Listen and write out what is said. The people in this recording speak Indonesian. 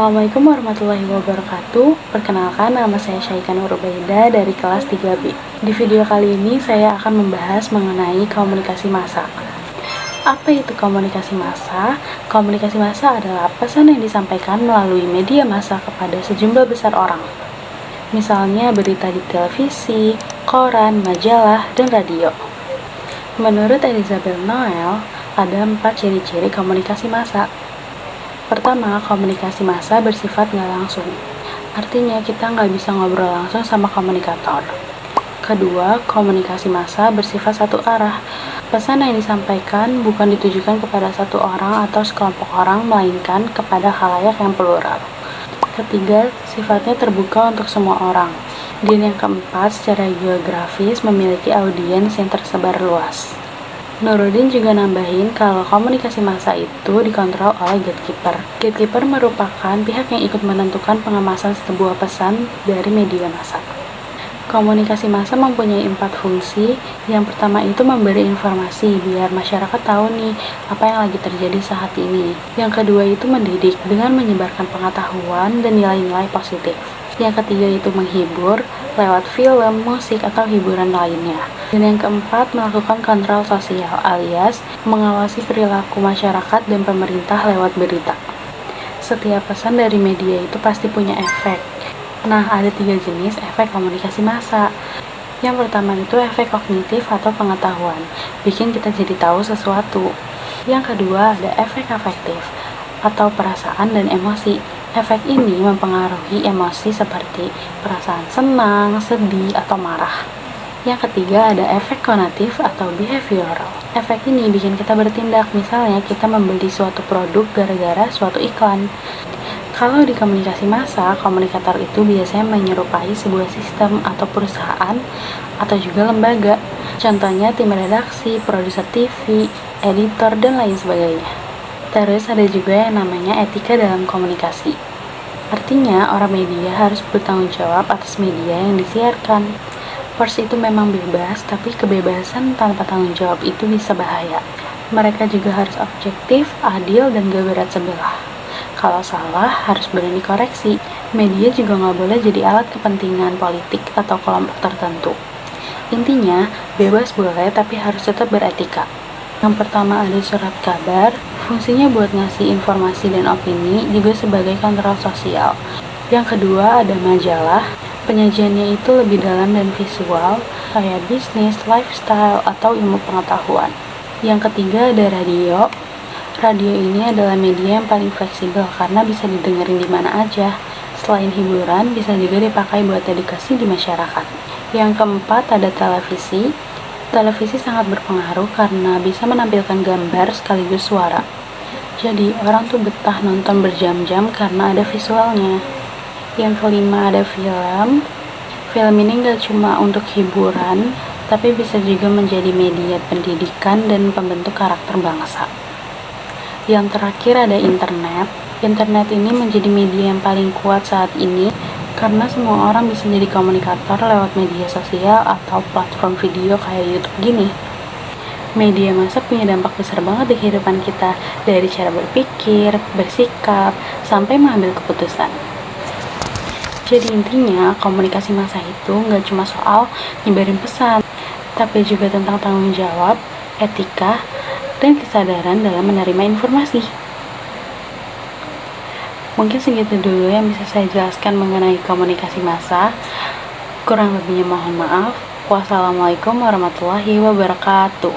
Assalamualaikum warahmatullahi wabarakatuh. Perkenalkan, nama saya Syaika Nurubaida dari kelas 3B. Di video kali ini saya akan membahas mengenai komunikasi massa. Apa itu komunikasi massa? Komunikasi massa adalah pesan yang disampaikan melalui media massa kepada sejumlah besar orang. Misalnya berita di televisi, koran, majalah, dan radio. Menurut Elizabeth Noel, ada 4 ciri-ciri komunikasi massa. Pertama, komunikasi massa bersifat nggak langsung. Artinya kita nggak bisa ngobrol langsung sama komunikator. Kedua, komunikasi massa bersifat satu arah. Pesan yang disampaikan bukan ditujukan kepada satu orang atau sekelompok orang, melainkan kepada khalayak yang plural. Ketiga, sifatnya terbuka untuk semua orang. Dan yang keempat, secara geografis memiliki audiens yang tersebar luas. Nuruddin juga nambahin kalau komunikasi massa itu dikontrol oleh gatekeeper. Gatekeeper merupakan pihak yang ikut menentukan pengemasan sebuah pesan dari media massa. Komunikasi massa mempunyai 4 fungsi. Yang pertama itu memberi informasi biar masyarakat tahu nih apa yang lagi terjadi saat ini. Yang kedua itu mendidik dengan menyebarkan pengetahuan dan nilai-nilai positif. Yang ketiga itu menghibur lewat film, musik, atau hiburan lainnya. Dan yang keempat, melakukan kontrol sosial alias mengawasi perilaku masyarakat dan pemerintah lewat berita. Setiap pesan dari media itu pasti punya efek. Nah, ada 3 jenis efek komunikasi massa. Yang pertama itu efek kognitif atau pengetahuan, bikin kita jadi tahu sesuatu. Yang kedua ada efek afektif atau perasaan dan emosi. Efek ini mempengaruhi emosi seperti perasaan senang, sedih, atau marah. Yang ketiga ada efek konatif atau behavioral. Efek ini bikin kita bertindak, misalnya kita membeli suatu produk gara-gara suatu iklan. Kalau di komunikasi massa, komunikator itu biasanya menyerupai sebuah sistem atau perusahaan atau juga lembaga. Contohnya tim redaksi, produser TV, editor, dan lain sebagainya. Terus ada juga yang namanya etika dalam komunikasi. Artinya orang media harus bertanggung jawab atas media yang disiarkan. Pers itu memang bebas, tapi kebebasan tanpa tanggung jawab itu bisa bahaya. Mereka juga harus objektif, adil, dan gak berat sebelah. Kalau salah, harus berani koreksi. Media juga gak boleh jadi alat kepentingan politik atau kelompok tertentu. Intinya, bebas boleh tapi harus tetap beretika. Yang pertama ada surat kabar, fungsinya buat ngasih informasi dan opini, juga sebagai kontrol sosial. Yang kedua ada majalah, penyajiannya itu lebih dalam dan visual, kayak bisnis, lifestyle, atau ilmu pengetahuan. Yang ketiga ada radio. Radio ini adalah media yang paling fleksibel karena bisa didengerin di mana aja. Selain hiburan, bisa juga dipakai buat edukasi di masyarakat. Yang keempat ada televisi. Televisi sangat berpengaruh karena bisa menampilkan gambar sekaligus suara. Jadi orang tuh betah nonton berjam-jam karena ada visualnya. Yang kelima ada film. Film ini gak cuma untuk hiburan, tapi bisa juga menjadi media pendidikan dan pembentuk karakter bangsa. Yang terakhir ada internet. Internet ini menjadi media yang paling kuat saat ini karena semua orang bisa jadi komunikator lewat media sosial atau platform video kayak YouTube gini. Media massa punya dampak besar banget di kehidupan kita, dari cara berpikir, bersikap, sampai mengambil keputusan. Jadi intinya, komunikasi massa itu nggak cuma soal nyebarin pesan, tapi juga tentang tanggung jawab, etika, dan kesadaran dalam menerima informasi. Mungkin segitu dulu yang bisa saya jelaskan mengenai komunikasi massa. Kurang lebihnya mohon maaf. Wassalamualaikum warahmatullahi wabarakatuh.